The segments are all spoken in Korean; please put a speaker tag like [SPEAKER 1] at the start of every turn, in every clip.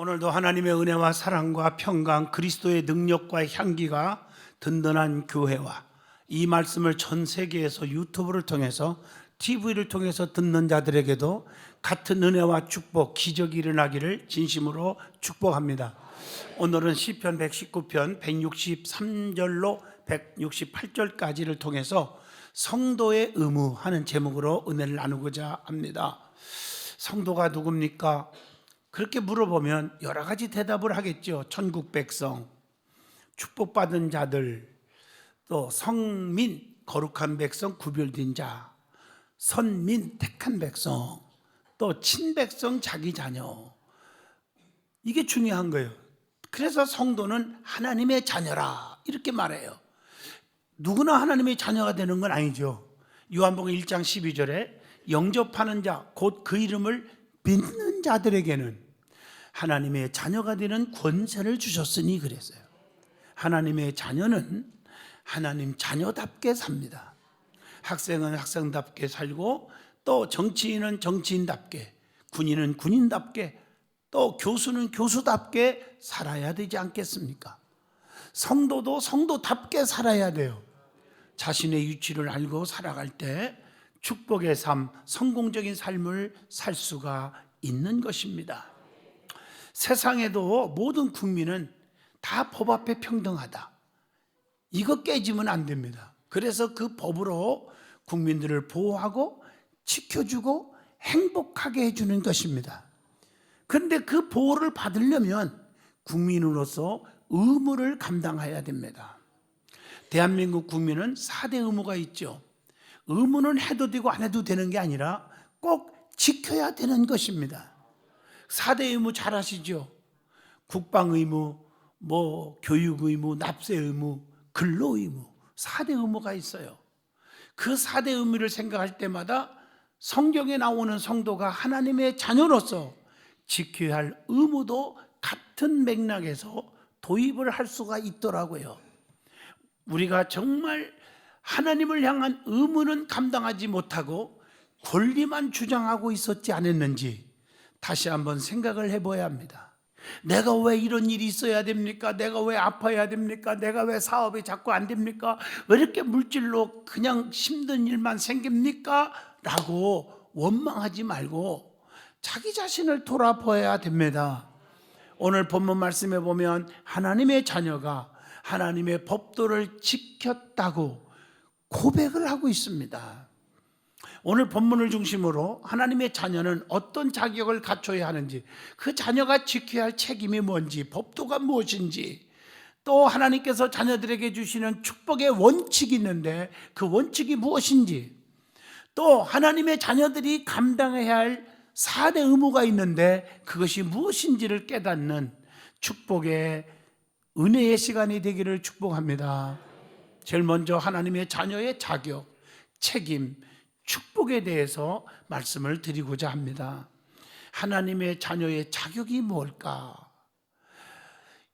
[SPEAKER 1] 오늘도 하나님의 은혜와 사랑과 평강, 그리스도의 능력과 향기가 든든한 교회와 이 말씀을 전 세계에서 유튜브를 통해서 TV를 통해서 듣는 자들에게도 같은 은혜와 축복, 기적이 일어나기를 진심으로 축복합니다. 오늘은 시편 119편 163절로 168절까지를 통해서 성도의 의무 하는 제목으로 은혜를 나누고자 합니다. 성도가 누굽니까? 그렇게 물어보면 여러 가지 대답을 하겠죠. 천국 백성, 축복받은 자들, 또 성민, 거룩한 백성, 구별된 자, 선민, 택한 백성, 또 친백성, 자기 자녀. 이게 중요한 거예요. 그래서 성도는 하나님의 자녀라 이렇게 말해요. 누구나 하나님의 자녀가 되는 건 아니죠. 요한복음 1장 12절에 영접하는 자, 곧 그 이름을 믿는 자들에게는 하나님의 자녀가 되는 권세를 주셨으니 그랬어요. 하나님의 자녀는 하나님 자녀답게 삽니다. 학생은 학생답게 살고, 또 정치인은 정치인답게, 군인은 군인답게, 또 교수는 교수답게 살아야 되지 않겠습니까? 성도도 성도답게 살아야 돼요. 자신의 위치를 알고 살아갈 때 축복의 삶, 성공적인 삶을 살 수가 있는 것입니다. 세상에도 모든 국민은 다 법 앞에 평등하다. 이거 깨지면 안 됩니다. 그래서 그 법으로 국민들을 보호하고 지켜주고 행복하게 해주는 것입니다. 그런데 그 보호를 받으려면 국민으로서 의무를 감당해야 됩니다. 대한민국 국민은 4대 의무가 있죠. 의무는 해도 되고 안 해도 되는 게 아니라 꼭 지켜야 되는 것입니다. 4대 의무 잘 아시죠? 국방 의무, 교육 의무, 납세 의무, 근로 의무, 4대 의무가 있어요. 그 4대 의무를 생각할 때마다 성경에 나오는 성도가 하나님의 자녀로서 지켜야 할 의무도 같은 맥락에서 도입을 할 수가 있더라고요. 우리가 정말 하나님을 향한 의무는 감당하지 못하고 권리만 주장하고 있었지 않았는지 다시 한번 생각을 해봐야 합니다. 내가 왜 이런 일이 있어야 됩니까? 내가 왜 아파야 됩니까? 내가 왜 사업이 자꾸 안 됩니까? 왜 이렇게 물질로 그냥 힘든 일만 생깁니까? 라고 원망하지 말고 자기 자신을 돌아봐야 됩니다. 오늘 본문 말씀에 보면 하나님의 자녀가 하나님의 법도를 지켰다고 고백을 하고 있습니다. 오늘 본문을 중심으로 하나님의 자녀는 어떤 자격을 갖춰야 하는지, 그 자녀가 지켜야 할 책임이 뭔지, 법도가 무엇인지, 또 하나님께서 자녀들에게 주시는 축복의 원칙이 있는데 그 원칙이 무엇인지, 또 하나님의 자녀들이 감당해야 할 4대 의무가 있는데 그것이 무엇인지를 깨닫는 축복의 은혜의 시간이 되기를 축복합니다. 제일 먼저 하나님의 자녀의 자격, 책임, 축복에 대해서 말씀을 드리고자 합니다. 하나님의 자녀의 자격이 뭘까?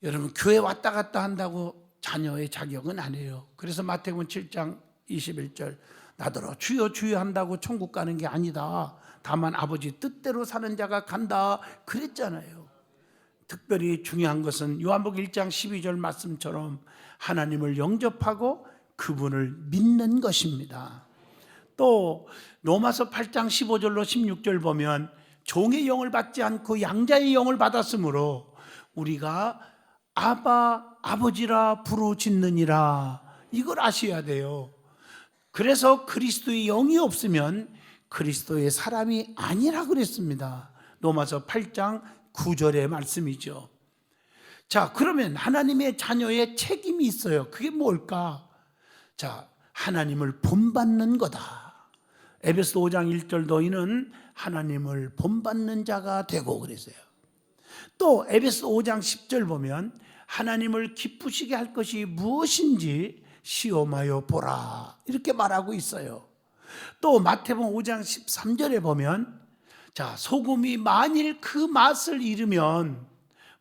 [SPEAKER 1] 여러분, 교회 왔다 갔다 한다고 자녀의 자격은 아니에요. 그래서 마태복음 7장 21절, 나더러 주여 주여 한다고 천국 가는 게 아니다. 다만 아버지 뜻대로 사는 자가 간다 그랬잖아요. 특별히 중요한 것은 요한복음 1장 12절 말씀처럼 하나님을 영접하고 그분을 믿는 것입니다. 또 로마서 8장 15절로 16절 보면 종의 영을 받지 않고 양자의 영을 받았으므로 우리가 아바 아버지라 부르짖느니라, 이걸 아셔야 돼요. 그래서 그리스도의 영이 없으면 그리스도의 사람이 아니라 그랬습니다. 로마서 8장 9절의 말씀이죠. 자, 그러면 하나님의 자녀의 책임이 있어요. 그게 뭘까? 자, 하나님을 본받는 거다. 에베소 5장 1절 너희는 하나님을 본받는 자가 되고 그랬어요. 또 에베소 5장 10절 보면 하나님을 기쁘시게 할 것이 무엇인지 시험하여 보라 이렇게 말하고 있어요. 또 마태복음 5장 13절에 보면 자, 소금이 만일 그 맛을 잃으면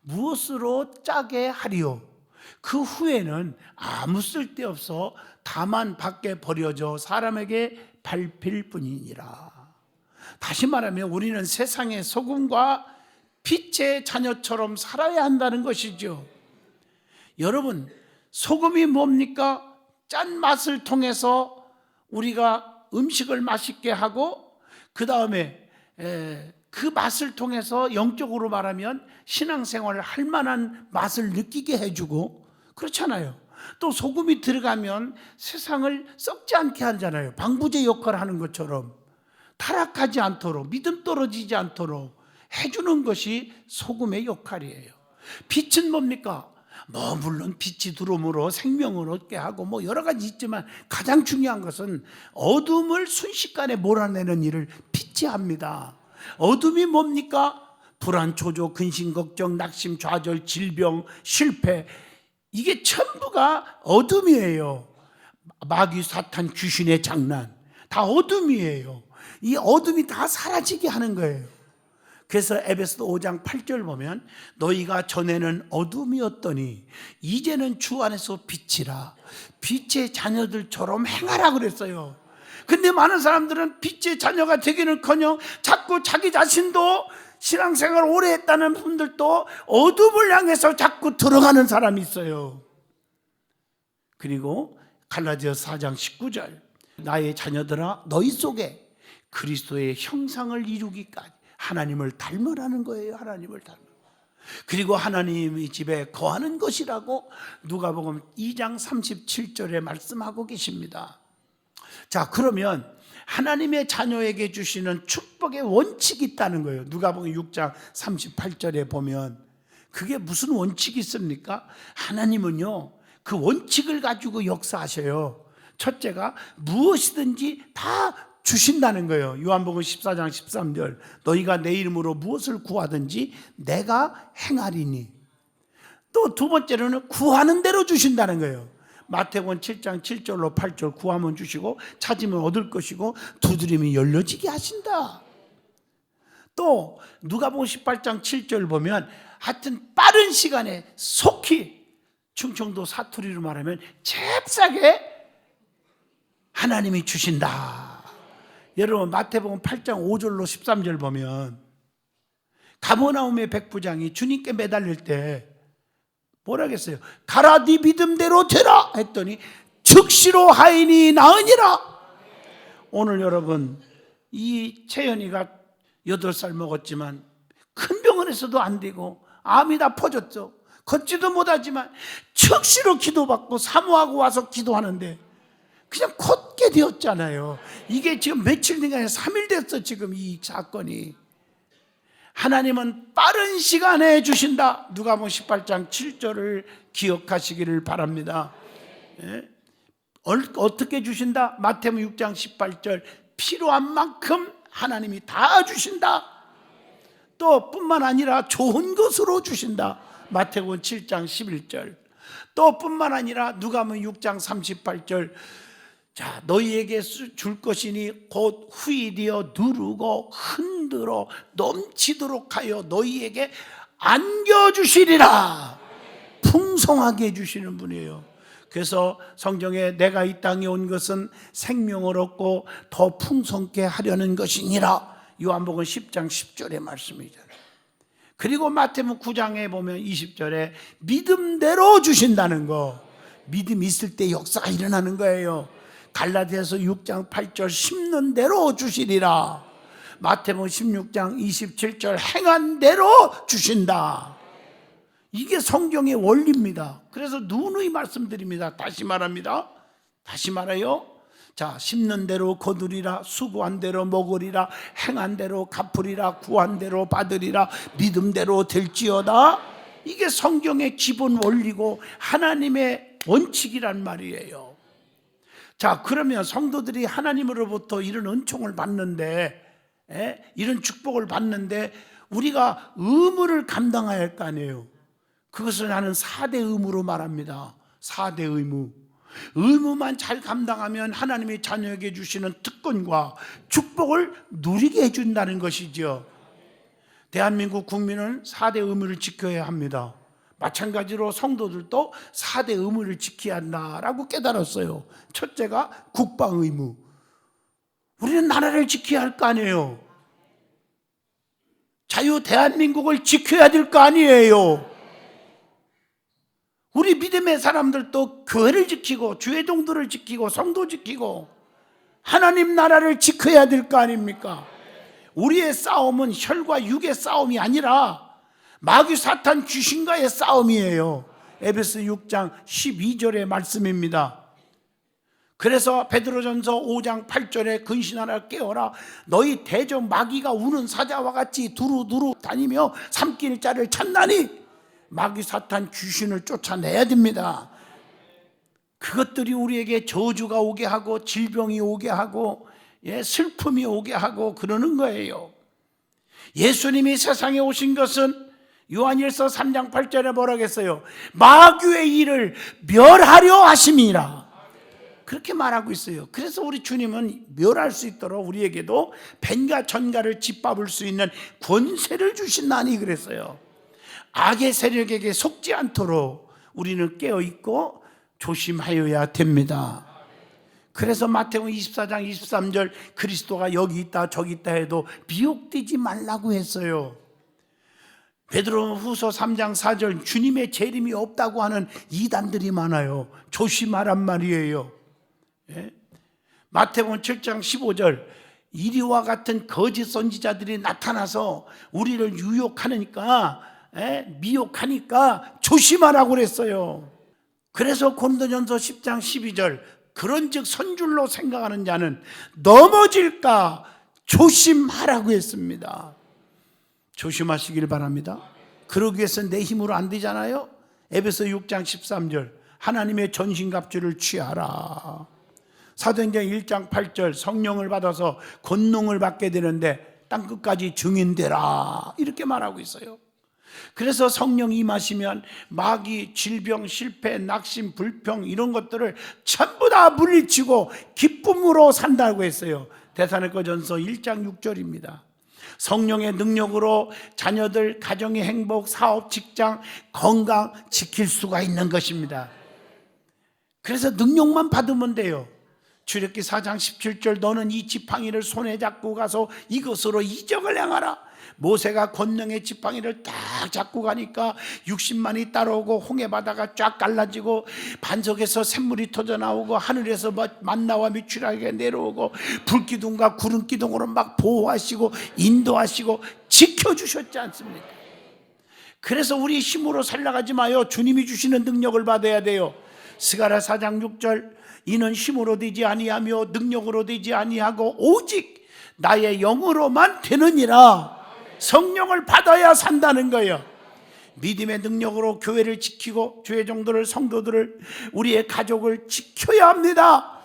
[SPEAKER 1] 무엇으로 짜게 하리요? 그 후에는 아무 쓸데없어 다만 밖에 버려져 사람에게 밟힐 뿐이니라. 다시 말하면 우리는 세상의 소금과 빛의 자녀처럼 살아야 한다는 것이죠. 여러분, 소금이 뭡니까? 짠 맛을 통해서 우리가 음식을 맛있게 하고, 그 다음에 그 맛을 통해서 영적으로 말하면 신앙생활을 할 만한 맛을 느끼게 해주고, 그렇잖아요. 또 소금이 들어가면 세상을 썩지 않게 하잖아요. 방부제 역할을 하는 것처럼 타락하지 않도록, 믿음 떨어지지 않도록 해주는 것이 소금의 역할이에요. 빛은 뭡니까? 물론 빛이 들어옴으로 생명을 얻게 하고 여러 가지 있지만, 가장 중요한 것은 어둠을 순식간에 몰아내는 일을 빛이 합니다. 어둠이 뭡니까? 불안, 초조, 근심, 걱정, 낙심, 좌절, 질병, 실패, 이게 전부가 어둠이에요. 마귀, 사탄, 귀신의 장난, 다 어둠이에요. 이 어둠이 다 사라지게 하는 거예요. 그래서 에베소서 5장 8절 보면, 너희가 전에는 어둠이었더니 이제는 주 안에서 빛이라, 빛의 자녀들처럼 행하라 그랬어요. 근데 많은 사람들은 빛의 자녀가 되기는커녕 자꾸 자기 자신도, 신앙생활 오래 했다는 분들도 어둠을 향해서 자꾸 들어가는 사람이 있어요. 그리고 갈라디아서 4장 19절, 나의 자녀들아 너희 속에 그리스도의 형상을 이루기까지 하나님을 닮으라는 거예요. 하나님을 닮으라. 그리고 하나님의 집에 거하는 것이라고 누가복음 2장 37절에 말씀하고 계십니다. 자, 그러면 하나님의 자녀에게 주시는 축복의 원칙이 있다는 거예요. 누가복음 6장 38절에 보면 그게 무슨 원칙이 있습니까? 하나님은요, 그 원칙을 가지고 역사하셔요. 첫째가 무엇이든지 다 주신다는 거예요. 요한복음 14장 13절, 너희가 내 이름으로 무엇을 구하든지 내가 행하리니. 또 두 번째로는 구하는 대로 주신다는 거예요. 마태복음 7장 7절로 8절, 구하면 주시고 찾으면 얻을 것이고 두드리면 열려지게 하신다. 또 누가복음 18장 7절 보면 하여튼 빠른 시간에 속히, 충청도 사투리로 말하면 잽싸게 하나님이 주신다. 여러분, 마태복음 8장 5절로 13절 보면 가버나움의 백부장이 주님께 매달릴 때 뭐라 했어요? 가라, 네 믿음대로 되라 했더니 즉시로 하인이 나으니라. 오늘 여러분, 이 채연이가 8살 먹었지만 큰 병원에서도 안 되고 암이 다 퍼졌죠. 걷지도 못하지만 즉시로 기도받고 사모하고 와서 기도하는데 그냥 걷게 되었잖아요. 이게 지금 며칠 된게 아니라 3일 됐어. 지금 이 사건이. 하나님은 빠른 시간에 주신다. 누가복음 18장 7절을 기억하시기를 바랍니다. 예? 어떻게 주신다? 마태복음 6장 18절, 필요한 만큼 하나님이 다 주신다. 또 뿐만 아니라 좋은 것으로 주신다. 마태복음 7장 11절. 또 뿐만 아니라 누가복음 6장 38절, 자, 너희에게 줄 것이니 곧 후이되어 누르고 흔들어 넘치도록 하여 너희에게 안겨주시리라. 풍성하게 해주시는 분이에요. 그래서 성경에 내가 이 땅에 온 것은 생명을 얻고 더 풍성케 하려는 것이니라. 요한복음 10장 10절의 말씀이잖아요. 그리고 마태복음 9장에 보면 20절에 믿음대로 주신다는 거. 믿음이 있을 때 역사가 일어나는 거예요. 갈라디아서 6장 8절 심는 대로 주시리라. 마태복음 16장 27절 행한 대로 주신다. 이게 성경의 원리입니다. 그래서 누누이 말씀드립니다. 다시 말합니다. 다시 말해요. 자, 심는 대로 거두리라, 수고한 대로 먹으리라, 행한 대로 갚으리라, 구한 대로 받으리라, 믿음대로 될지어다. 이게 성경의 기본 원리고 하나님의 원칙이란 말이에요. 자, 그러면 성도들이 하나님으로부터 이런 은총을 받는데, 이런 축복을 받는데 우리가 의무를 감당해야 할 거 아니에요. 그것을 나는 4대 의무로 말합니다. 4대 의무. 의무만 잘 감당하면 하나님의 자녀에게 주시는 특권과 축복을 누리게 해준다는 것이죠. 대한민국 국민은 4대 의무를 지켜야 합니다. 마찬가지로 성도들도 4대 의무를 지켜야 한다라고 깨달았어요. 첫째가 국방 의무. 우리는 나라를 지켜야 할 거 아니에요. 자유 대한민국을 지켜야 될 거 아니에요. 우리 믿음의 사람들도 교회를 지키고 주회종들을 지키고 성도 지키고 하나님 나라를 지켜야 될 거 아닙니까? 우리의 싸움은 혈과 육의 싸움이 아니라 마귀 사탄 귀신과의 싸움이에요. 에베소 6장 12절의 말씀입니다. 그래서 베드로전서 5장 8절에 근신하라 깨어라 너희 대적 마귀가 우는 사자와 같이 두루두루 다니며 삼킬 자를 찾나니 마귀 사탄 귀신을 쫓아내야 됩니다. 그것들이 우리에게 저주가 오게 하고 질병이 오게 하고 슬픔이 오게 하고 그러는 거예요. 예수님이 세상에 오신 것은 요한일서 3장 8절에 뭐라고 했어요? 마귀의 일을 멸하려 하심이라 그렇게 말하고 있어요. 그래서 우리 주님은 멸할 수 있도록 우리에게도 뱀과 전갈을 짓밟을 수 있는 권세를 주신다니 그랬어요. 악의 세력에게 속지 않도록 우리는 깨어있고 조심하여야 됩니다. 그래서 마태복음 24장 23절 그리스도가 여기 있다 저기 있다 해도 미혹되지 말라고 했어요. 베드로후서 3장 4절 주님의 재림이 없다고 하는 이단들이 많아요. 조심하란 말이에요. 마태복음 7장 15절 이리와 같은 거짓 선지자들이 나타나서 우리를 유혹하니까 미혹하니까 조심하라고 그랬어요. 그래서 고린도전서 10장 12절 그런즉 선줄로 생각하는 자는 넘어질까 조심하라고 했습니다. 조심하시길 바랍니다. 그러기 위해서 내 힘으로 안 되잖아요. 에베소 6장 13절 하나님의 전신갑주를 취하라. 사도행전 1장 8절 성령을 받아서 권능을 받게 되는데 땅끝까지 증인되라 이렇게 말하고 있어요. 그래서 성령 임하시면 마귀, 질병, 실패, 낙심, 불평 이런 것들을 전부 다 물리치고 기쁨으로 산다고 했어요. 데살로니가전서 1장 6절입니다. 성령의 능력으로 자녀들, 가정의 행복, 사업, 직장, 건강 지킬 수가 있는 것입니다. 그래서 능력만 받으면 돼요. 출애굽기 4장 17절 너는 이 지팡이를 손에 잡고 가서 이것으로 이적을 행하라. 모세가 권능의 지팡이를 딱 잡고 가니까 60만이 따라오고 홍해바다가 쫙 갈라지고 반석에서 샘물이 터져나오고 하늘에서 만나와 미추라기가 내려오고 불기둥과 구름기둥으로 막 보호하시고 인도하시고 지켜주셨지 않습니까? 그래서 우리 힘으로 살아가지 마요. 주님이 주시는 능력을 받아야 돼요. 스가랴 4장 6절 이는 힘으로 되지 아니하며 능력으로 되지 아니하고 오직 나의 영으로만 되느니라. 성령을 받아야 산다는 거예요. 믿음의 능력으로 교회를 지키고 주의종들을 성도들을 우리의 가족을 지켜야 합니다.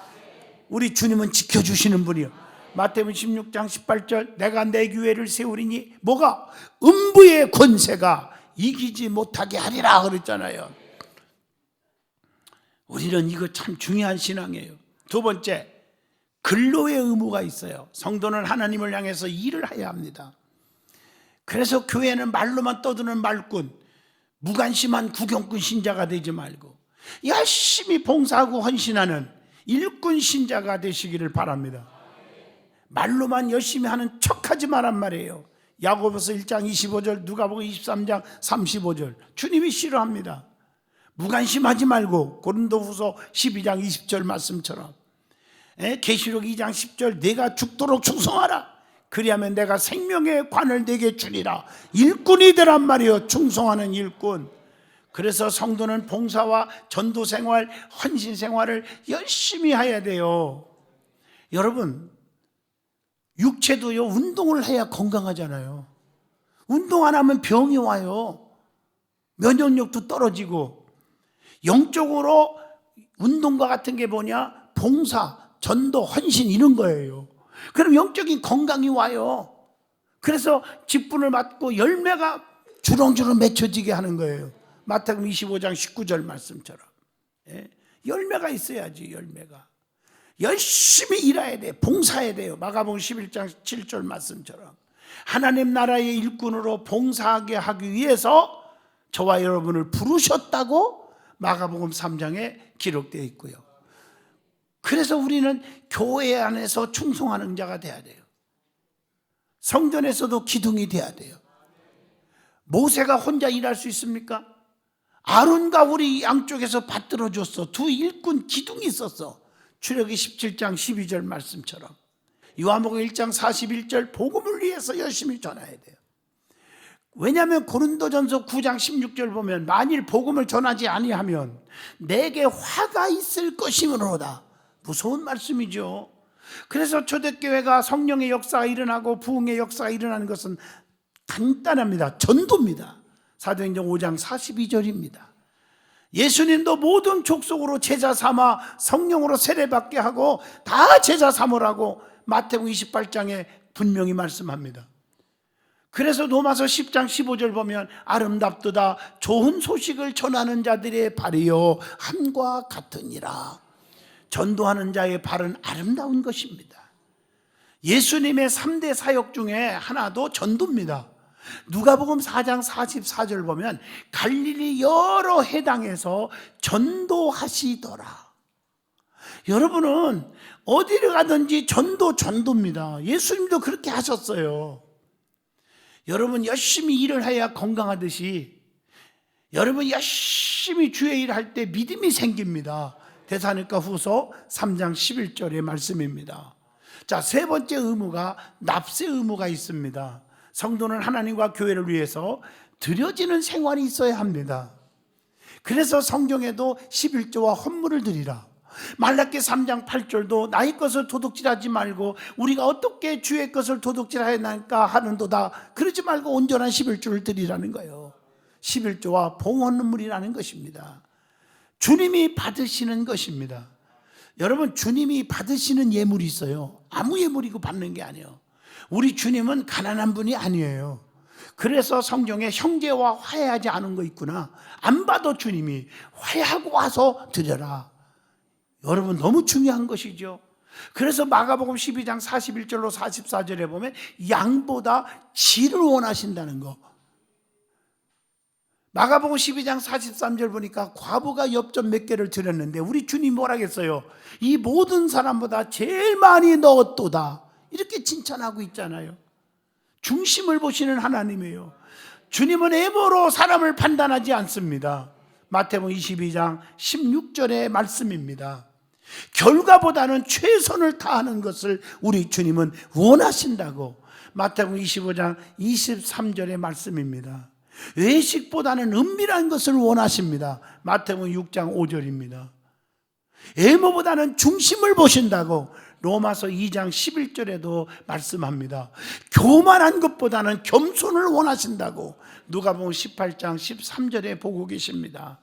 [SPEAKER 1] 우리 주님은 지켜주시는 분이요. 마태복음 16장 18절 내가 내 교회를 세우리니 뭐가? 음부의 권세가 이기지 못하게 하리라 그랬잖아요. 우리는 이거 참 중요한 신앙이에요. 두 번째, 근로의 의무가 있어요. 성도는 하나님을 향해서 일을 해야 합니다. 그래서 교회는 말로만 떠드는 말꾼, 무관심한 구경꾼 신자가 되지 말고 열심히 봉사하고 헌신하는 일꾼 신자가 되시기를 바랍니다. 말로만 열심히 하는 척하지 말란 말이에요. 야고보서 1장 25절, 누가복음 23장 35절 주님이 싫어합니다. 무관심하지 말고 고린도후서 12장 20절 말씀처럼 계시록 2장 10절 내가 죽도록 충성하라. 그리하면 내가 생명의 관을 내게 주리라. 일꾼이 되란 말이에요. 충성하는 일꾼. 그래서 성도는 봉사와 전도생활, 헌신생활을 열심히 해야 돼요. 여러분 육체도요 운동을 해야 건강하잖아요. 운동 안 하면 병이 와요. 면역력도 떨어지고. 영적으로 운동과 같은 게 뭐냐? 봉사, 전도, 헌신 이런 거예요. 그럼 영적인 건강이 와요. 그래서 직분을 맡고 열매가 주렁주렁 맺혀지게 하는 거예요. 마태복음 25장 19절 말씀처럼 열매가 있어야지. 열매가 열심히 일해야 돼. 봉사해야 돼요. 마가복음 11장 7절 말씀처럼 하나님 나라의 일꾼으로 봉사하게 하기 위해서 저와 여러분을 부르셨다고 마가복음 3장에 기록되어 있고요. 그래서 우리는 교회 안에서 충성하는 자가 돼야 돼요. 성전에서도 기둥이 돼야 돼요. 모세가 혼자 일할 수 있습니까? 아론과 우리 양쪽에서 받들어 줬어. 두 일꾼 기둥이 있었어. 출애굽기 17장 12절 말씀처럼. 요한복음 1장 41절 복음을 위해서 열심히 전해야 돼요. 왜냐하면 고린도전서 9장 16절 보면 만일 복음을 전하지 아니하면 내게 화가 있을 것이므로다. 무서운 말씀이죠. 그래서 초대교회가 성령의 역사가 일어나고 부흥의 역사가 일어나는 것은 간단합니다. 전도입니다. 사도행전 5장 42절입니다. 예수님도 모든 족속으로 제자 삼아 성령으로 세례받게 하고 다 제자 삼으라고 마태복음 28장에 분명히 말씀합니다. 그래서 로마서 10장 15절 보면 아름답도다 좋은 소식을 전하는 자들의 발이요 함과 같으니라. 전도하는 자의 발은 아름다운 것입니다. 예수님의 3대 사역 중에 하나도 전도입니다. 누가복음 4장 44절 보면 갈릴리 여러 해당에서 전도하시더라. 여러분은 어디를 가든지 전도입니다. 예수님도 그렇게 하셨어요. 여러분 열심히 일을 해야 건강하듯이 여러분 열심히 주의 일을 할 때 믿음이 생깁니다. 데살로니가 후서 3장 11절의 말씀입니다. 자, 세 번째 의무가 납세 의무가 있습니다. 성도는 하나님과 교회를 위해서 드려지는 생활이 있어야 합니다. 그래서 성경에도 11조와 헌물을 드리라. 말라기 3장 8절도 나의 것을 도둑질하지 말고 우리가 어떻게 주의 것을 도둑질하였나까 하는도다. 그러지 말고 온전한 11조를 드리라는 거예요. 11조와 봉헌물이라는 것입니다. 주님이 받으시는 것입니다. 여러분, 주님이 받으시는 예물이 있어요. 아무 예물이고 받는 게 아니에요. 우리 주님은 가난한 분이 아니에요. 그래서 성경에 형제와 화해하지 않은 거 있구나. 안 봐도 주님이 화해하고 와서 드려라. 여러분, 너무 중요한 것이죠. 그래서 마가복음 12장 41절로 44절에 보면 양보다 질을 원하신다는 거. 마가복음 12장 43절 보니까 과부가 엽전 몇 개를 드렸는데 우리 주님 뭐라겠어요? 이 모든 사람보다 제일 많이 넣었도다. 이렇게 칭찬하고 있잖아요. 중심을 보시는 하나님이에요. 주님은 애모로 사람을 판단하지 않습니다. 마태복음 22장 16절의 말씀입니다. 결과보다는 최선을 다하는 것을 우리 주님은 원하신다고. 마태복음 25장 23절의 말씀입니다. 외식보다는 은밀한 것을 원하십니다. 마태복음 6장 5절입니다. 애모보다는 중심을 보신다고 로마서 2장 11절에도 말씀합니다. 교만한 것보다는 겸손을 원하신다고 누가복음 18장 13절에 보고 계십니다.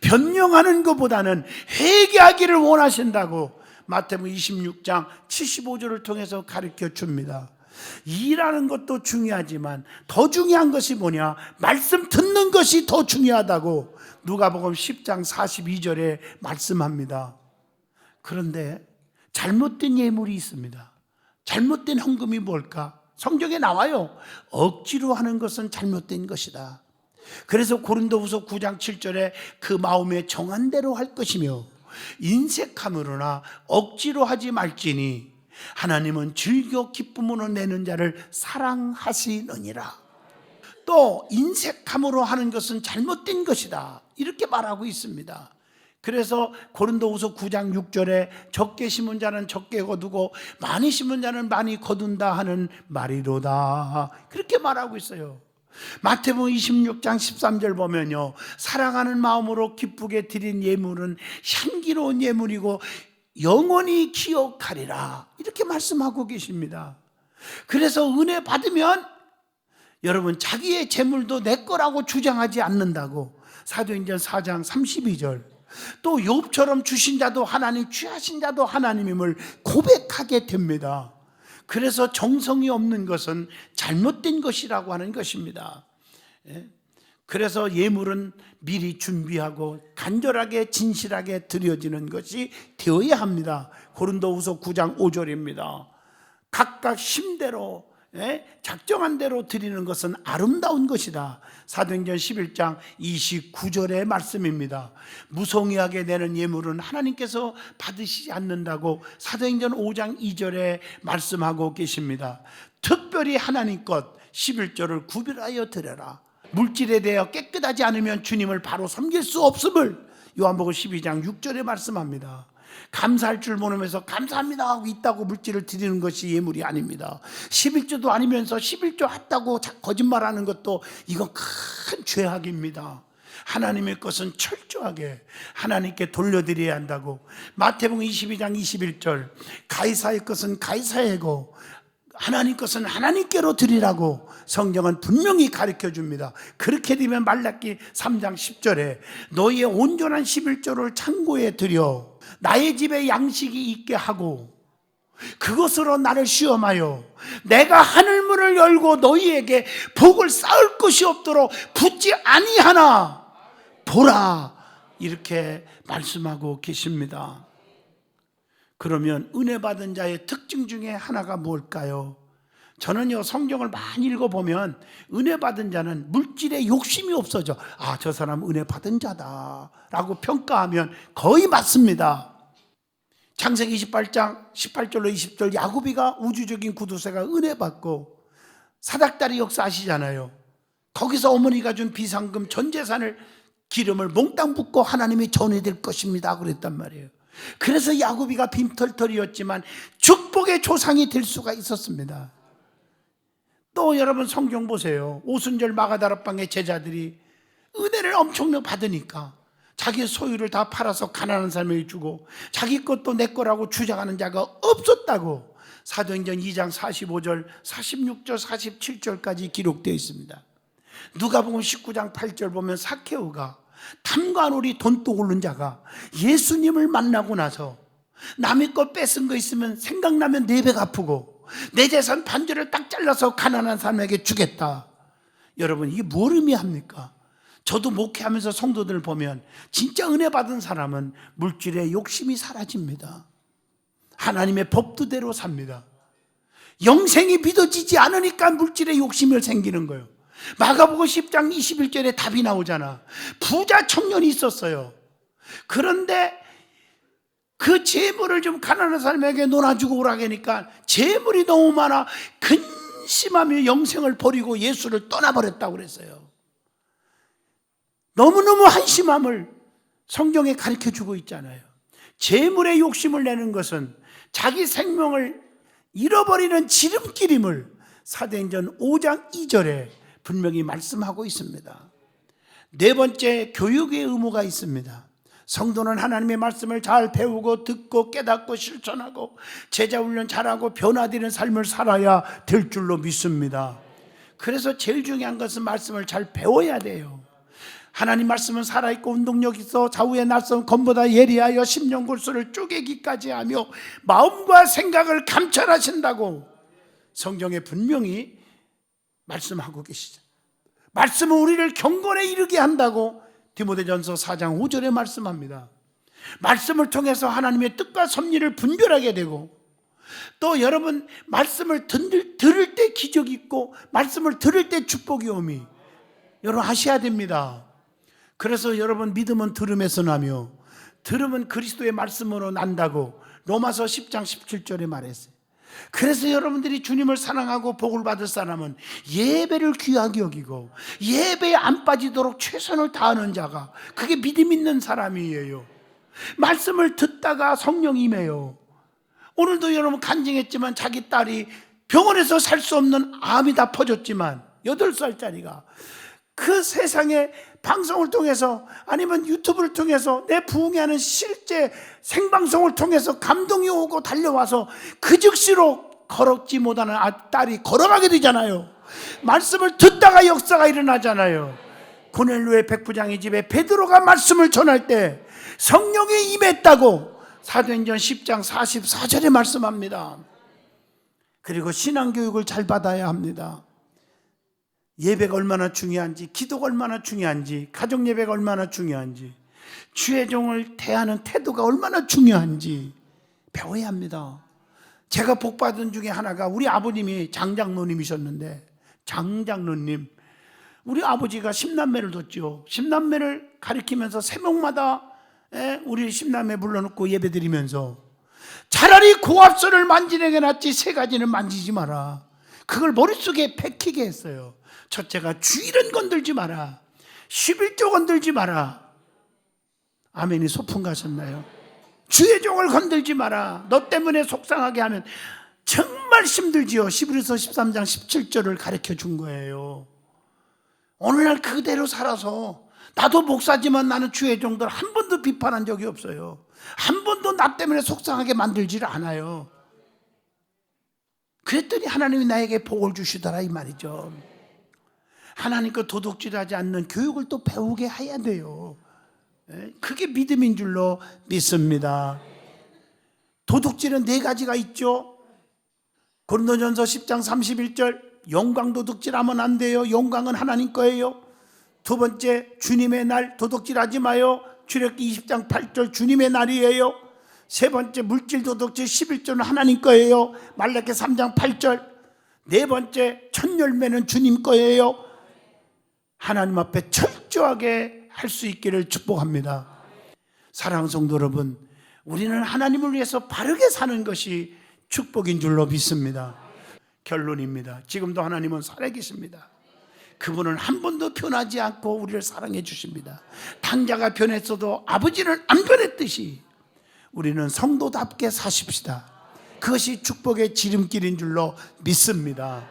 [SPEAKER 1] 변명하는 것보다는 회개하기를 원하신다고 마태복음 26장 75절을 통해서 가르쳐 줍니다. 일하는 것도 중요하지만 더 중요한 것이 뭐냐? 말씀 듣는 것이 더 중요하다고 누가복음 10장 42절에 말씀합니다. 그런데 잘못된 예물이 있습니다. 잘못된 헌금이 뭘까? 성경에 나와요. 억지로 하는 것은 잘못된 것이다. 그래서 고린도후서 9장 7절에 그 마음에 정한 대로 할 것이며 인색함으로나 억지로 하지 말지니 하나님은 즐겨 기쁨으로 내는 자를 사랑하시느니라. 또 인색함으로 하는 것은 잘못된 것이다. 이렇게 말하고 있습니다. 그래서 고린도후서 9장 6절에 적게 심은 자는 적게 거두고 많이 심은 자는 많이 거둔다 하는 말이로다. 그렇게 말하고 있어요. 마태복음 26장 13절 보면요, 사랑하는 마음으로 기쁘게 드린 예물은 향기로운 예물이고 영원히 기억하리라. 이렇게 말씀하고 계십니다. 그래서 은혜 받으면 여러분 자기의 재물도 내 거라고 주장하지 않는다고 사도행전 4장 32절. 또 욥처럼 주신 자도 하나님, 취하신 자도 하나님임을 고백하게 됩니다. 그래서 정성이 없는 것은 잘못된 것이라고 하는 것입니다. 그래서 예물은 미리 준비하고 간절하게 진실하게 드려지는 것이 되어야 합니다. 고린도후서 9장 5절입니다. 각각 힘대로 작정한 대로 드리는 것은 아름다운 것이다. 사도행전 11장 29절의 말씀입니다. 무성의하게 내는 예물은 하나님께서 받으시지 않는다고 사도행전 5장 2절에 말씀하고 계십니다. 특별히 하나님 것 11조를 구별하여 드려라. 물질에 대하여 깨끗하지 않으면 주님을 바로 섬길 수 없음을 요한복음 12장 6절에 말씀합니다. 감사할 줄 모르면서 감사합니다 하고 있다고 물질을 드리는 것이 예물이 아닙니다. 11조도 아니면서 11조 했다고 거짓말하는 것도 이건 큰 죄악입니다. 하나님의 것은 철저하게 하나님께 돌려드려야 한다고. 마태복음 22장 21절 가이사의 것은 가이사에고 하나님 것은 하나님께로 드리라고 성경은 분명히 가르쳐 줍니다. 그렇게 되면 말라기 3장 10절에 너희의 온전한 11조를 창고에 들여 나의 집에 양식이 있게 하고 그것으로 나를 시험하여 내가 하늘문을 열고 너희에게 복을 쌓을 것이 없도록 붙지 아니하나 보라, 이렇게 말씀하고 계십니다. 그러면 은혜 받은 자의 특징 중에 하나가 뭘까요? 저는요, 성경을 많이 읽어보면 은혜 받은 자는 물질에 욕심이 없어져. 아, 저 사람 은혜 받은 자다 라고 평가하면 거의 맞습니다. 창세기 28장 18절로 20절 야곱이가 우주적인 구두쇠가 은혜 받고 사닥다리 역사 아시잖아요. 거기서 어머니가 준 비상금 전 재산을 기름을 몽땅 붓고 하나님이 전해될 것입니다 그랬단 말이에요. 그래서 야곱이가 빈털털이었지만 축복의 조상이 될 수가 있었습니다. 또 여러분 성경 보세요. 오순절 마가다락방의 제자들이 은혜를 엄청나게 받으니까 자기 소유를 다 팔아서 가난한 사람에게 주고 자기 것도 내 거라고 주장하는 자가 없었다고 사도행전 2장 45절 46절 47절까지 기록되어 있습니다. 누가복음 19장 8절 보면 사케오가 탐관오리 돈독 오른 자가 예수님을 만나고 나서 남의 것 뺏은 거 있으면 생각나면 네 배 갚고 내 재산 반절을 딱 잘라서 가난한 사람에게 주겠다. 여러분 이게 뭘 의미합니까? 저도 목회하면서 성도들을 보면 진짜 은혜 받은 사람은 물질의 욕심이 사라집니다. 하나님의 법도대로 삽니다. 영생이 믿어지지 않으니까 물질의 욕심이 생기는 거예요. 마가복음 10장 21절에 답이 나오잖아. 부자 청년이 있었어요. 그런데 그 재물을 좀 가난한 사람에게 놀아주고 오라고 하니까 재물이 너무 많아 근심하며 영생을 버리고 예수를 떠나버렸다고 그랬어요. 너무너무 한심함을 성경에 가르쳐주고 있잖아요. 재물의 욕심을 내는 것은 자기 생명을 잃어버리는 지름길임을 사도행전 5장 2절에 분명히 말씀하고 있습니다. 네 번째, 교육의 의무가 있습니다. 성도는 하나님의 말씀을 잘 배우고 듣고 깨닫고 실천하고 제자 훈련 잘하고 변화되는 삶을 살아야 될 줄로 믿습니다. 그래서 제일 중요한 것은 말씀을 잘 배워야 돼요. 하나님 말씀은 살아있고 운동력 있어 좌우의 낯선 검보다 예리하여 심령골수를 쪼개기까지 하며 마음과 생각을 감찰하신다고 성경에 분명히 말씀하고 계시죠. 말씀은 우리를 경건에 이르게 한다고 디모데전서 4장 5절에 말씀합니다. 말씀을 통해서 하나님의 뜻과 섭리를 분별하게 되고 또 여러분 말씀을 들을 때 기적이 있고 말씀을 들을 때 축복이 오미 여러분 아셔야 됩니다. 그래서 여러분 믿음은 들음에서 나며 들음은 그리스도의 말씀으로 난다고 로마서 10장 17절에 말했어요. 그래서 여러분들이 주님을 사랑하고 복을 받을 사람은 예배를 귀하게 여기고 예배에 안 빠지도록 최선을 다하는 자가 그게 믿음 있는 사람이에요. 말씀을 듣다가 성령이 임해요. 오늘도 여러분 간증했지만 자기 딸이 병원에서 살 수 없는 암이 다 퍼졌지만 8살짜리가 그 세상에 방송을 통해서 아니면 유튜브를 통해서 내 부흥회하는 실제 생방송을 통해서 감동이 오고 달려와서 그 즉시로 걸었지 못하는 딸이 걸어가게 되잖아요. 말씀을 듣다가 역사가 일어나잖아요. 고넬료의 백부장의 집에 베드로가 말씀을 전할 때 성령이 임했다고 사도행전 10장 44절에 말씀합니다. 그리고 신앙교육을 잘 받아야 합니다. 예배가 얼마나 중요한지, 기도가 얼마나 중요한지, 가정예배가 얼마나 중요한지, 주의 종을 대하는 태도가 얼마나 중요한지 배워야 합니다. 제가 복받은 중에 하나가 우리 아버님이 장장로님이셨는데 장장로님, 우리 아버지가 10남매를 뒀죠. 10남매를 가리키면서 새벽마다 우리 10남매 불러놓고 예배드리면서 차라리 고압선을 만지는 게 낫지 세 가지는 만지지 마라. 그걸 머릿속에 패키게 했어요. 첫째가 주일은 건들지 마라. 11조 건들지 마라. 아멘이 소풍 가셨나요? 주의 종을 건들지 마라. 너 때문에 속상하게 하면 정말 힘들지요. 히브리서 13장 17절을 가르쳐 준 거예요. 오늘날 그대로 살아서 나도 목사지만 나는 주의 종들 한 번도 비판한 적이 없어요. 한 번도 나 때문에 속상하게 만들지를 않아요. 그랬더니 하나님이 나에게 복을 주시더라 이 말이죠. 하나님과 도둑질하지 않는 교육을 또 배우게 해야 돼요. 그게 믿음인 줄로 믿습니다. 도둑질은 네 가지가 있죠. 고린도전서 10장 31절 영광 도둑질하면 안 돼요. 영광은 하나님 거예요. 두 번째, 주님의 날 도둑질하지 마요. 출애굽기 20장 8절 주님의 날이에요. 세 번째, 물질 도둑질 11조는 하나님 거예요. 말라기 3장 8절. 네 번째, 첫 열매는 주님 거예요. 하나님 앞에 철저하게 할 수 있기를 축복합니다. 사랑하는 성도 여러분, 우리는 하나님을 위해서 바르게 사는 것이 축복인 줄로 믿습니다. 결론입니다. 지금도 하나님은 살아계십니다. 그분은 한 번도 변하지 않고 우리를 사랑해 주십니다. 당자가 변했어도 아버지는 안 변했듯이 우리는 성도답게 사십시다. 그것이 축복의 지름길인 줄로 믿습니다.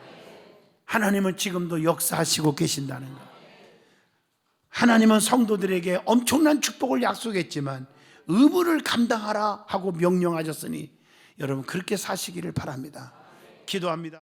[SPEAKER 1] 하나님은 지금도 역사하시고 계신다는 것. 하나님은 성도들에게 엄청난 축복을 약속했지만 의무를 감당하라 하고 명령하셨으니 여러분 그렇게 사시기를 바랍니다. 기도합니다.